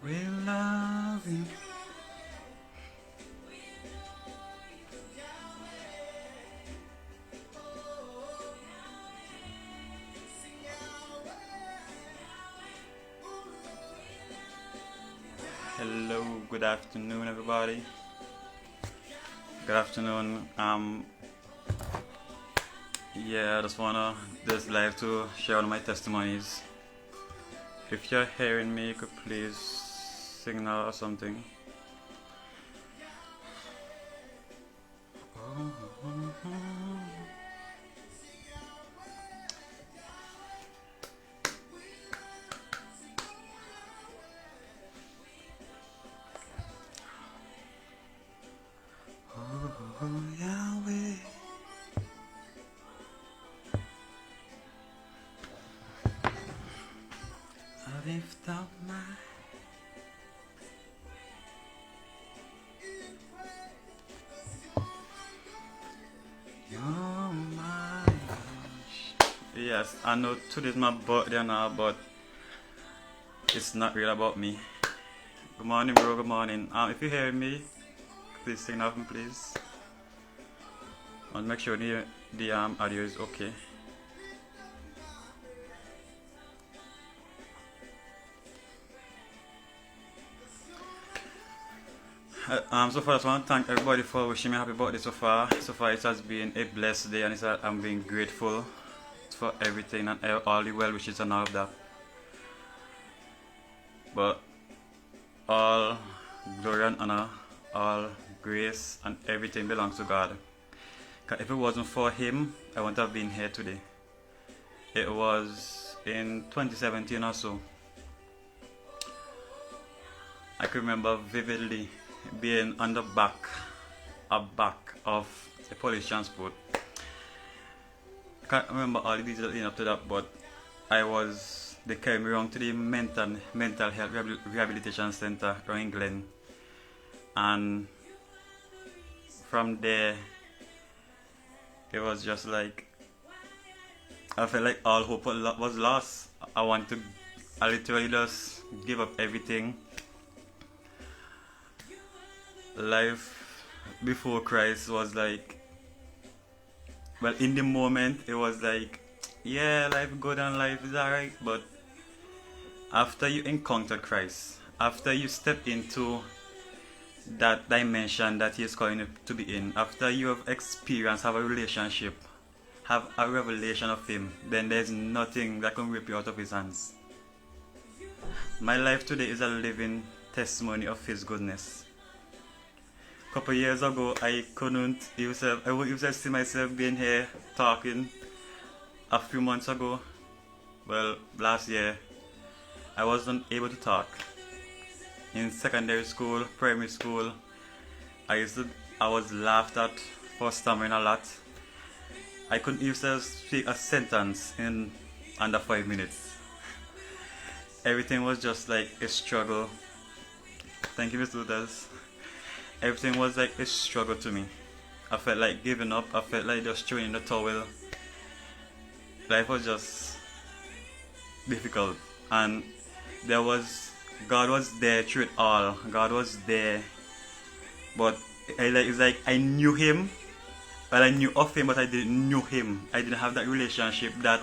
We love you. Hello, good afternoon, everybody. Good afternoon. I just wanna this live to share all my testimonies. If you're hearing me, you could please signal or something. Oh, Yahweh. I lift up my You're my Yes, I know today's my birthday now, but it's not really about me. Good morning, bro. Good morning. If you hear me, please sing off me, please. I'll make sure the audio is okay. So far, I just want to thank everybody for wishing me happy birthday so far. So far, it has been a blessed day, and I'm being grateful for everything and all the well wishes and all of that. But all glory and honor, all grace and everything belongs to God. Because if it wasn't for Him, I wouldn't have been here today. It was in 2017 or so. I can remember vividly being on the back of a police transport. I can't remember all the details leading up to that, but they carried me around to the mental health rehabilitation center around England, and from there it was just like I felt like all hope was lost. I literally just gave up everything. Life before Christ was like, well, in the moment it was like, yeah, life good and life is alright, but after you encounter Christ, after you step into that dimension that He is calling you to be in, after you have experienced, have a relationship, have a revelation of Him, then there's nothing that can rip you out of His hands. My life today is a living testimony of His goodness. A couple years ago, I wouldn't even see myself being here talking. A few months ago, well, last year, I wasn't able to talk. In secondary school, primary school, I was laughed at for stammering a lot. I couldn't even speak a sentence in under 5 minutes. Everything was just like a struggle. Thank you, Mr. Luthers. Everything was like a struggle to me. I felt like giving up. I felt like just throwing in the towel. Life was just difficult, and God was there through it all. God was there, but it's like I knew Him. Well, I knew of Him, but I didn't know Him. I didn't have that relationship, that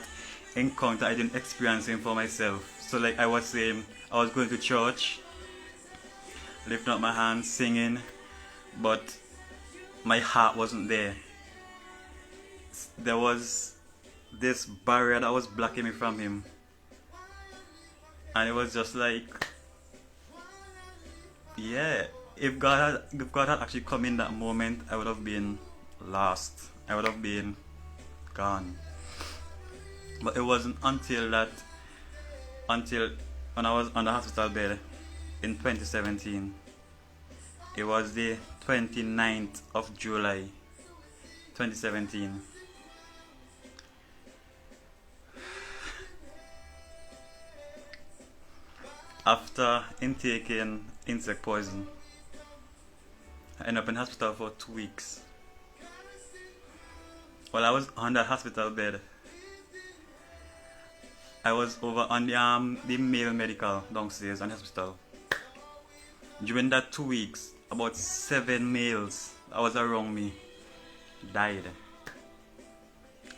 encounter. I didn't experience Him for myself. So like I was saying, I was going to church, lifting up my hands, singing, but my heart wasn't there. There was this barrier that was blocking me from Him, and it was just like, yeah, if God had actually come in that moment, I would have been lost. I would have been gone. But it wasn't until when I was on the hospital bed in 2017. It was the 29th of July 2017. After intaking insect poison, I ended up in hospital for 2 weeks. While I was on the hospital bed, I was over on the male medical downstairs in the hospital. During that 2 weeks, about 7 males that was around me died.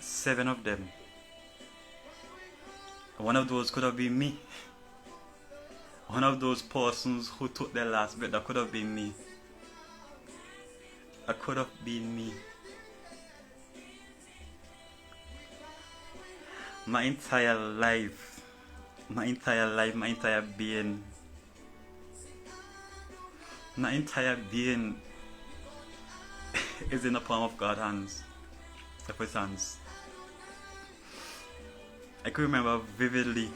7 of them. One of those could have been me. One of those persons who took their last breath, that could have been me. That could have been me. My entire life, my entire being is in the palm of God's hands. Of His hands. I can remember vividly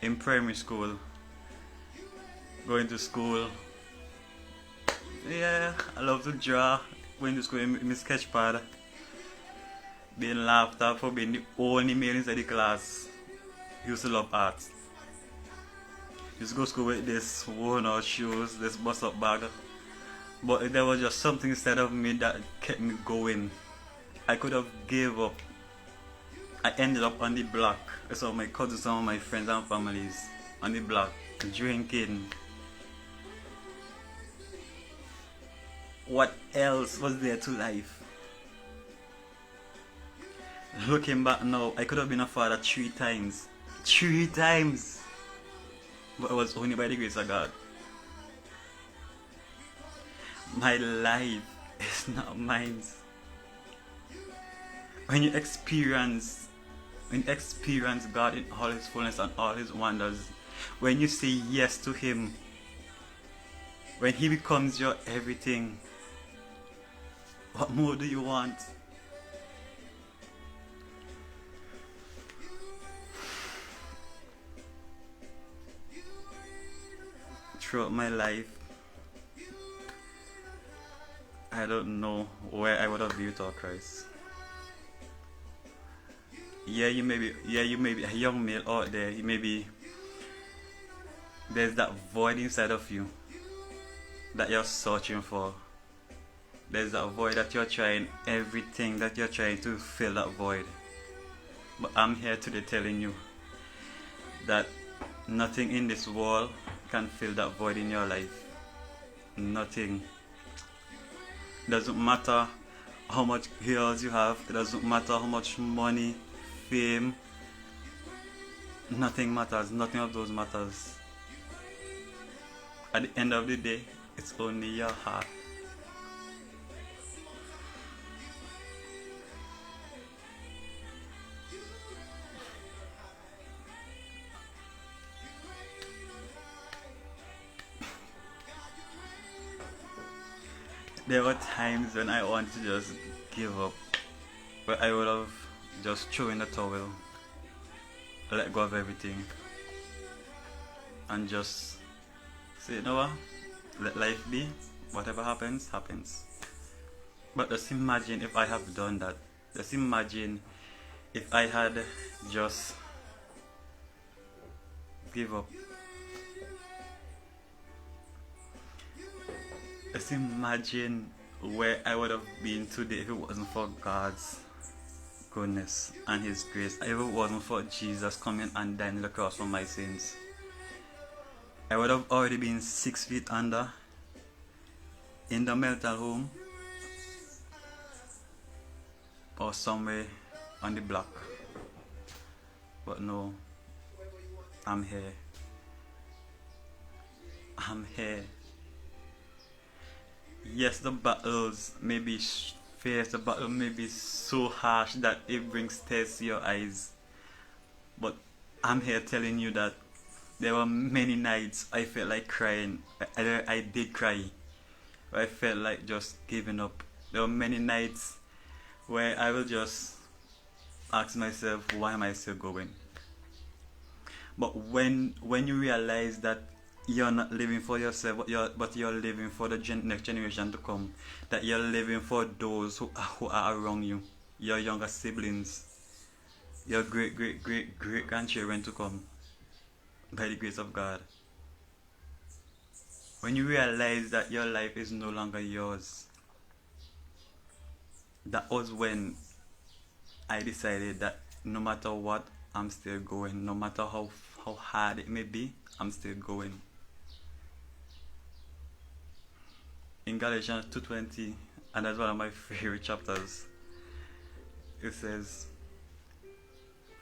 in primary school, going to school. Yeah, I love to draw. Going to school in my sketch pad, being laughed at for being the only male inside the class. Used to love art. Used to go to school with this worn out shoes, this bust up bag. But there was just something inside of me that kept me going. I could have gave up. I ended up on the block. I saw my cousins, some of my friends and families on the block drinking. What else was there to life? Looking back now, I could have been a father 3 times. 3 times! But it was only by the grace of God. My life is not mine. When you experience God in all His fullness and all His wonders, when you say yes to Him, when He becomes your everything, what more do you want? Throughout my life, I don't know where I would have been without Christ. You may be a young male out there. There's that void inside of you that you're searching for. There's that void that you're trying, everything that you're trying to fill that void. But I'm here today telling you that nothing in this world can fill that void in your life. Nothing. Doesn't matter how much girls you have. It doesn't matter how much money, fame. Nothing matters. Nothing of those matters. At the end of the day, it's only your heart. There were times when I wanted to just give up, but I would have just thrown in the towel, let go of everything, and just say, you know what, let life be, whatever happens, happens. But just imagine if I have done that. Just imagine if I had just give up. Just imagine where I would have been today if it wasn't for God's goodness and His grace. If it wasn't for Jesus coming and dying on the cross for my sins. I would have already been 6 feet under, in the mental home, or somewhere on the block. But no, I'm here. I'm here. Yes, the battles may be fierce, the battle may be so harsh that it brings tears to your eyes. But I'm here telling you that there were many nights I felt like crying. I did cry. I felt like just giving up. There were many nights where I will just ask myself, why am I still going? But when you realize that you're not living for yourself, but you're living for the next generation to come, that you're living for those who are around you, your younger siblings, your great grandchildren to come, by the grace of God. When you realize that your life is no longer yours, that was when I decided that no matter what, I'm still going. No matter how hard it may be, I'm still going. in Galatians 2:20, and that's one of my favorite chapters. It says,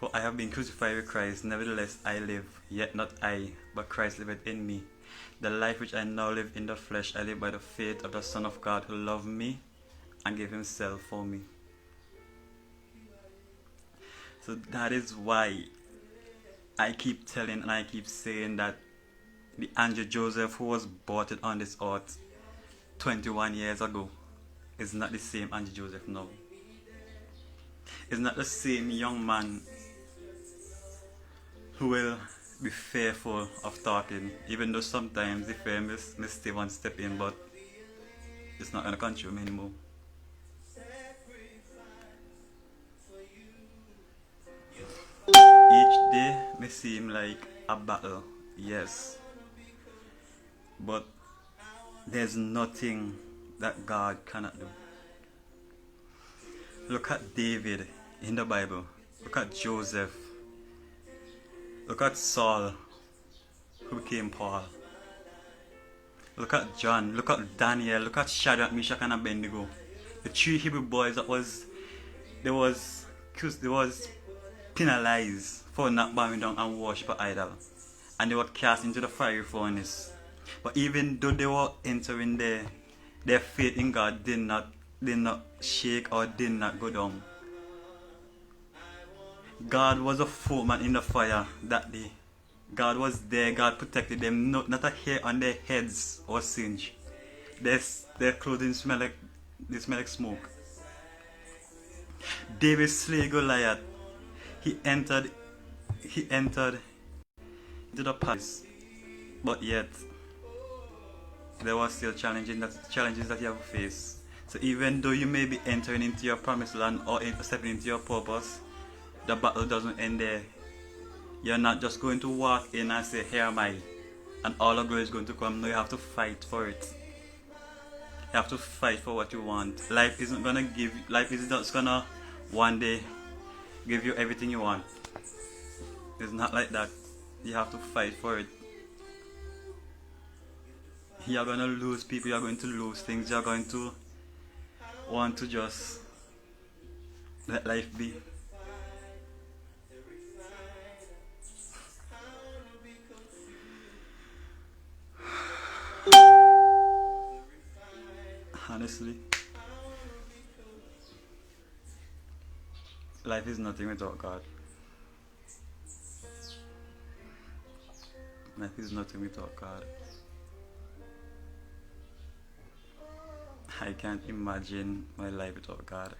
"For I have been crucified with Christ, nevertheless I live, yet not I, but Christ liveth in me. The life which I now live in the flesh, I live by the faith of the Son of God who loved me and gave himself for me." So that is why I keep telling and I keep saying that the Andrew Joseph who was brought it on this earth 21 years ago is not the same Andrew Joseph now. It's not the same young man who will be fearful of talking, even though sometimes the fear may stay one step in, but it's not going to control me anymore. Each day may seem like a battle, yes, but there's nothing that God cannot do. Look at David in the Bible. Look at Joseph. Look at Saul, who became Paul. Look at John. Look at Daniel. Look at Shadrach, Meshach, and Abednego. The three Hebrew boys that was penalized for not bowing down and worship an idol, and they were cast into the fiery furnace. But even though they were entering there, their faith in God did not shake or did not go down. God was a foreman in the fire that day. God was there. God protected them. Not a hair on their heads was singed. Their clothing smelled like smoke. David slay Goliath. He entered into the palace, but yet there was still challenges that you have to face. So even though you may be entering into your promised land or stepping into your purpose, the battle doesn't end there. You're not just going to walk in and say, "Here am I," and all the glory is going to come. No, you have to fight for it. You have to fight for what you want. Life isn't just gonna one day give you everything you want. It's not like that. You have to fight for it. You're going to lose people, you're going to lose things, you're going to want to just let life be. Honestly, life is nothing without God. Life is nothing without God. I can't imagine my life without God.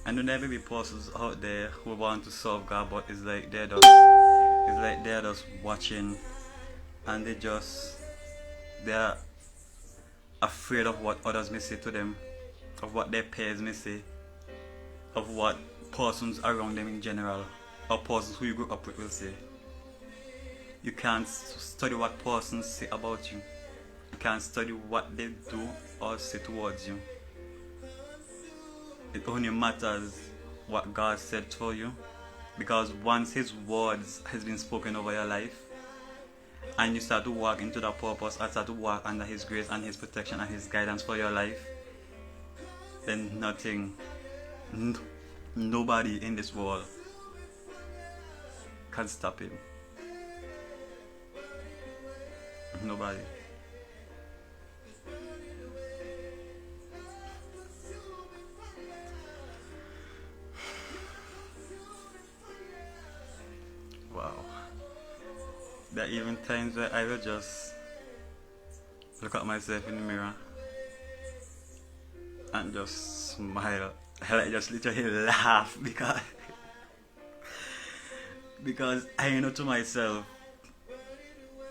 I know there may be persons out there who want to serve God, but it's like they're just watching, and they're afraid of what others may say to them, of what their peers may say, of what persons around them in general, or persons who you grew up with will say. You can't study what persons say about you. You can't study what they do or say towards you. It only matters what God said for you, because once His words has been spoken over your life, and you start to walk into that purpose and start to walk under His grace and His protection and His guidance for your life, then nobody in this world can stop Him. Nobody. Wow. There are even times where I will just look at myself in the mirror and just smile. I just literally laugh because I know to myself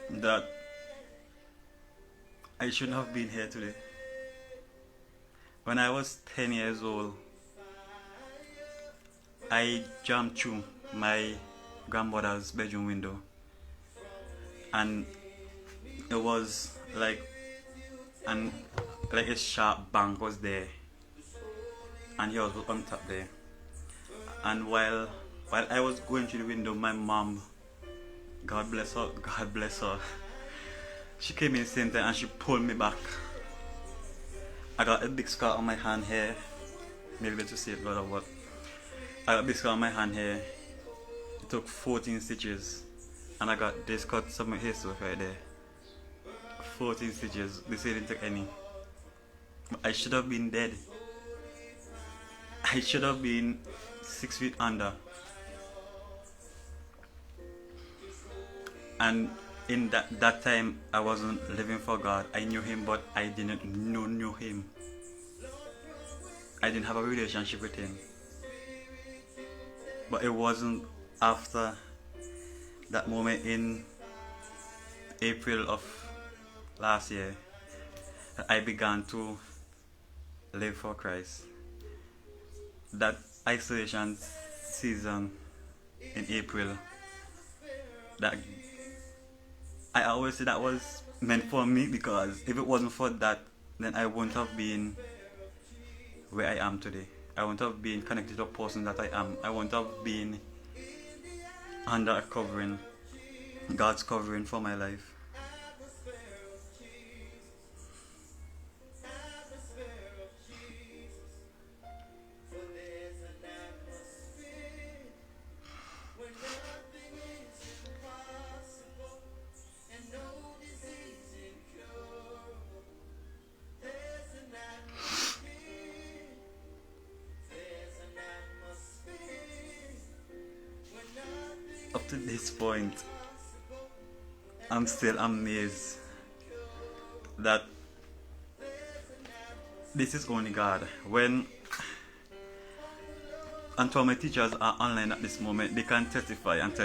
that I shouldn't have been here today. When I was 10 years old, I jumped through my grandmother's bedroom window, and it was like a sharp bang was there, and he was on top there. And while I was going through the window, my mom, God bless her, she came in the same time and she pulled me back I got a big scar on my hand here. Maybe to see it better, but I got a big scar on my hand here. It took 14 stitches, and I got this cut some hair stuff right there. 14 stitches. They say didn't take any. But I should have been dead. I should have been 6 feet under. And in that time, I wasn't living for God. I knew Him, but I didn't know Him. I didn't have a relationship with Him. But it wasn't after that moment in April of last year that I began to live for Christ. That isolation season in April, that I always say that was meant for me, because if it wasn't for that, then I wouldn't have been where I am today. I wouldn't have been connected to the person that I am. I wouldn't have been under a covering, God's covering for my life. Up to this point, I'm still amazed that this is only God. When until my teachers are online at this moment, they can testify and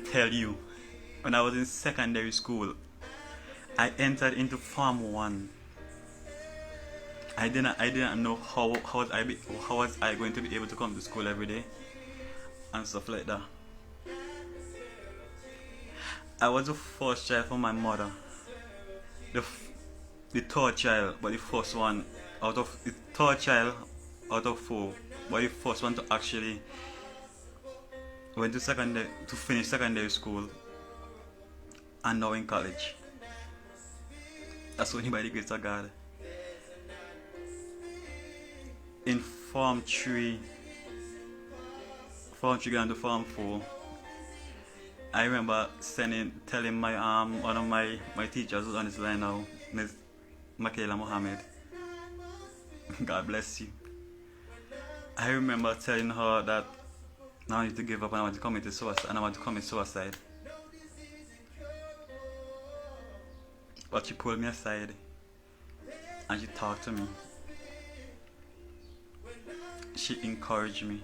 tell you. When I was in secondary school, I entered into Form 1. I didn't know how was I going to be able to come to school every day and stuff like that. I was the first child from my mother, the third child, but the first one out of the third child out of 4, but the first one to actually went to finish secondary school and now in college. That's only by the grace of God. In Form 3 going to Form 4, I remember telling my one of my teachers who's on this line now, Ms. Michaela Mohammed, God bless you. I remember telling her that I need to give up and I want to commit suicide. But she pulled me aside and she talked to me. She encouraged me.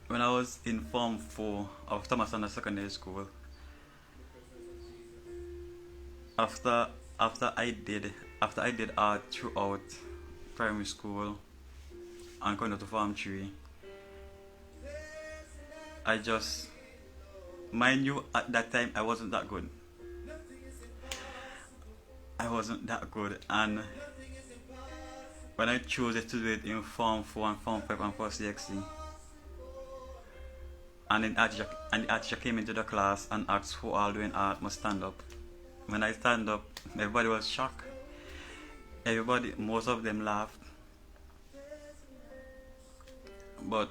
When I was in Form 4 of Thomas Under Secondary School, after I did art throughout primary school and going to Form 3, mind you, at that time I wasn't that good. And when I chose to do it in Form 4 and Form 5 and for CXC, and the art teacher came into the class and asked who all doing art must stand up. When I stand up, everybody was shocked. Most of them laughed. But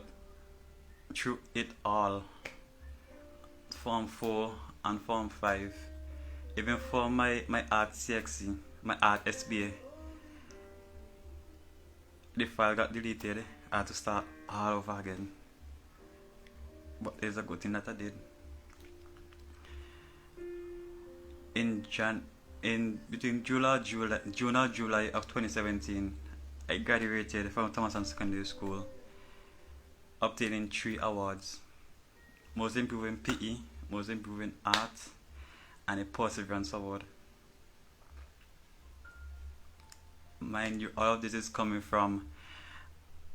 through it all, Form 4 and Form 5, even for my art CXC, my art SBA, the file got deleted. I had to start all over again. But there's a good thing that I did. Between June or July of 2017, I graduated from Thomason Secondary School, obtaining 3 awards: Most Improving PE, Most Improving Art, and a Perseverance Award. Mind you, all of this is coming from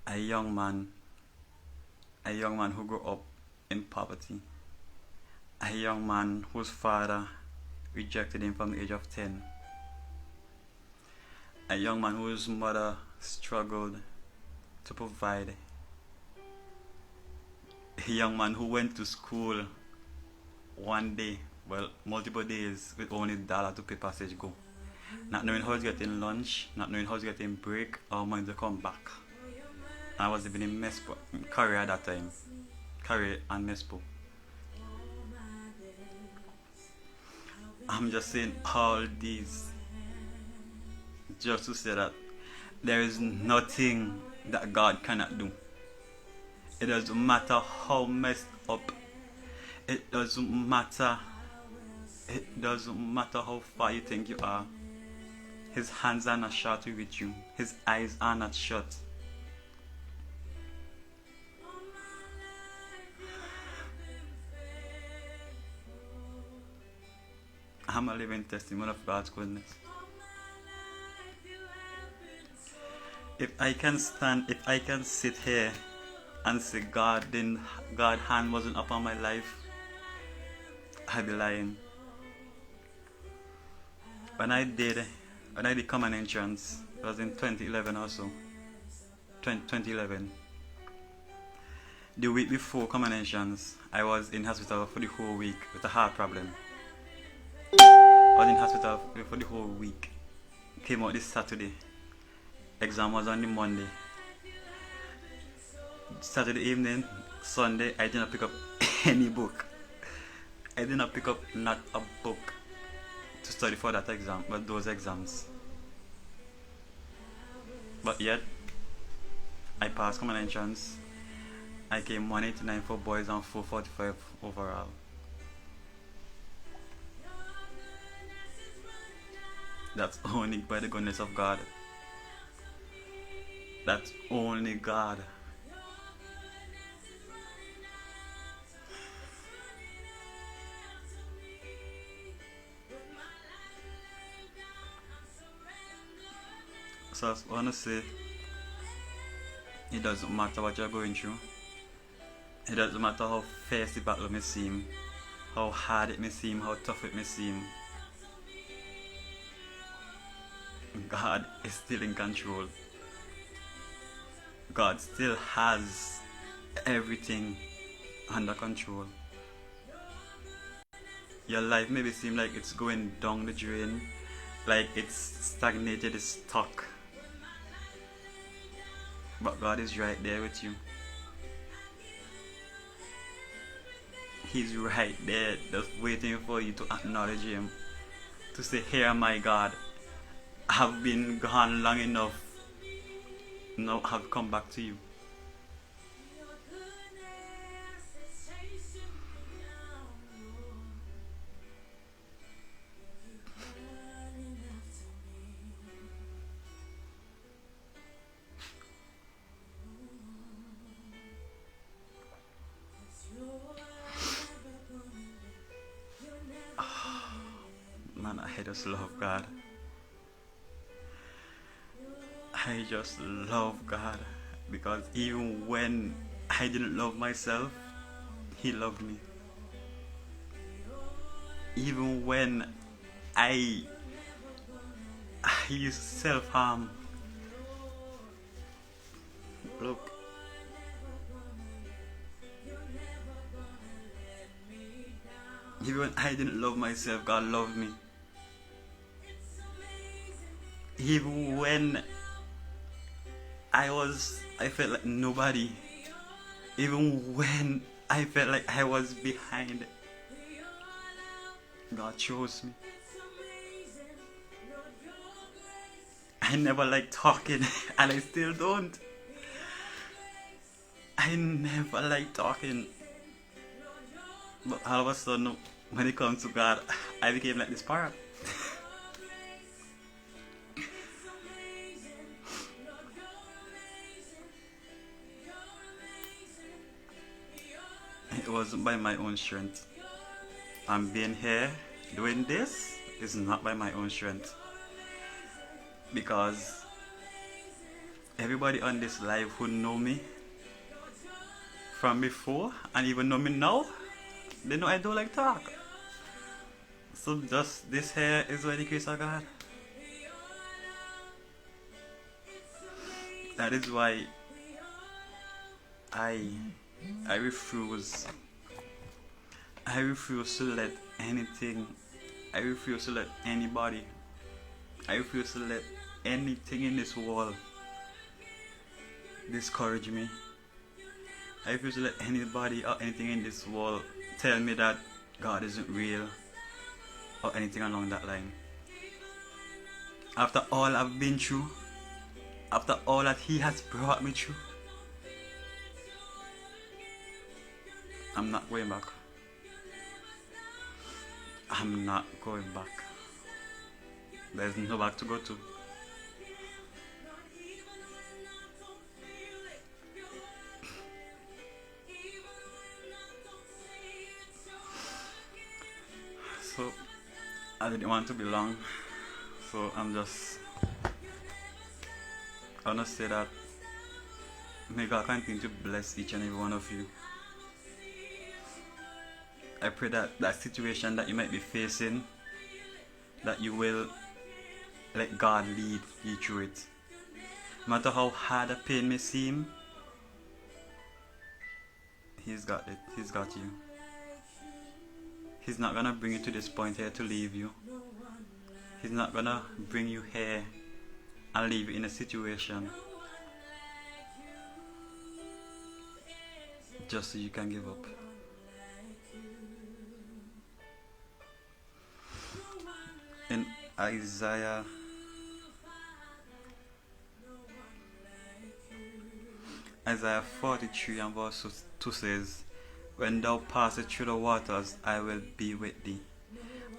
a young man who grew up in poverty, a young man whose father rejected him from the age of 10, a young man whose mother struggled to provide a young man who went to school one day, well, multiple days, with only $1 to pay passage go. Not knowing how he's getting lunch, not knowing how he's getting break, or money to come back. I was living in Mespo, Career at that time. Career and Mespo. I'm just saying all these just to say that there is nothing that God cannot do. It doesn't matter how messed up. It doesn't matter how far you think you are. His hands are not short with you. His eyes are not shut. I'm a living testimony of God's goodness. If I can sit here and say God's hand wasn't upon my life, I'd be lying. When I did common entrance, it was in 2011 or so. 2011. The week before common entrance, I was in hospital for the whole week with a heart problem. I was in hospital for the whole week. Came out this Saturday. Exam was on the Monday. Saturday evening, Sunday, I did not pick up any book. I did not pick up not a book to study for that exam, but those exams. But yet, I passed common entrance. I came 189 for boys and 445 overall. That's only by the goodness of God. That's only God. So I want to say, it doesn't matter what you're going through. It doesn't matter how fierce the battle may seem, how hard it may seem, how tough it may seem. God is still in control. God still has everything under control. Your life maybe seem like it's going down the drain, like it's stagnated, it's stuck. But God is right there with you. He's right there, just waiting for you to acknowledge Him. To say, here my God, I've been gone long enough. Now I've come back to you. Man, I just love God. I just love God, because even when I didn't love myself, He loved me. Even when I used self-harm, look, even when I didn't love myself, God loved me. Even when I felt like nobody. Even when I felt like I was behind, God chose me. I never liked talking, and I still don't. I never liked talking. But all of a sudden, when it comes to God, I became like this parrot. It wasn't by my own strength. I'm being here doing this is not by my own strength. Because everybody on this live who know me from before and even know me now, they know I don't like talk. So just this here is by the grace of God. That is why I I refuse. I refuse to let anything. I refuse to let anybody. I refuse to let anything in this world discourage me. I refuse to let anybody or anything in this world tell me that God isn't real or anything along that line. After all I've been through, after all that He has brought me through, I'm not going back. I'm not going back. There's no back to go to. So I didn't want to be long, so I wanna say that may God continue to bless each and every one of you. I pray that that situation that you might be facing, that you will let God lead you through it. No matter how hard the pain may seem, He's got it. He's got you. He's not gonna bring you to this point here to leave you. He's not gonna bring you here and leave you in a situation just so you can give up. In Isaiah 43 and verse 2 says, "When thou passest through the waters, I will be with thee,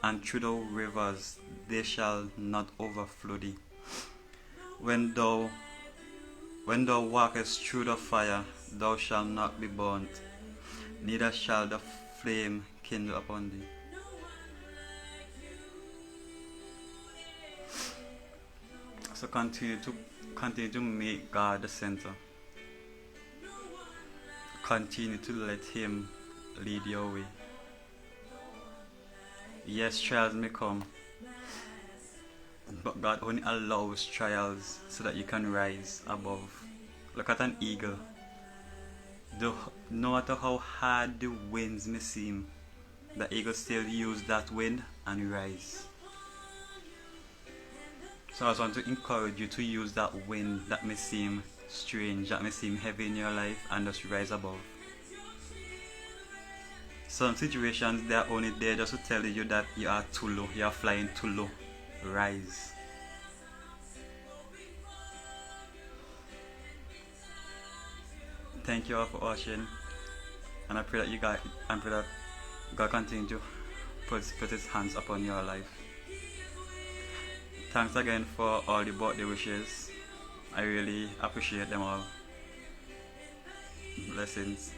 and through the rivers, they shall not overflow thee. When thou walkest through the fire, thou shalt not be burnt, neither shall the flame kindle upon thee." So continue to make God the center. Continue to let Him lead your way. Yes, trials may come, but God only allows trials so that you can rise above. Look at an eagle. No matter how hard the winds may seem, the eagle still uses that wind and rise. So I just want to encourage you to use that wind that may seem strange, that may seem heavy in your life, and just rise above. Some situations, they are only there just to tell you that you are too low, you are flying too low. Rise. Thank you all for watching, and I pray that God continue to put His hands upon your life. Thanks again for all the birthday wishes. I really appreciate them all. Blessings.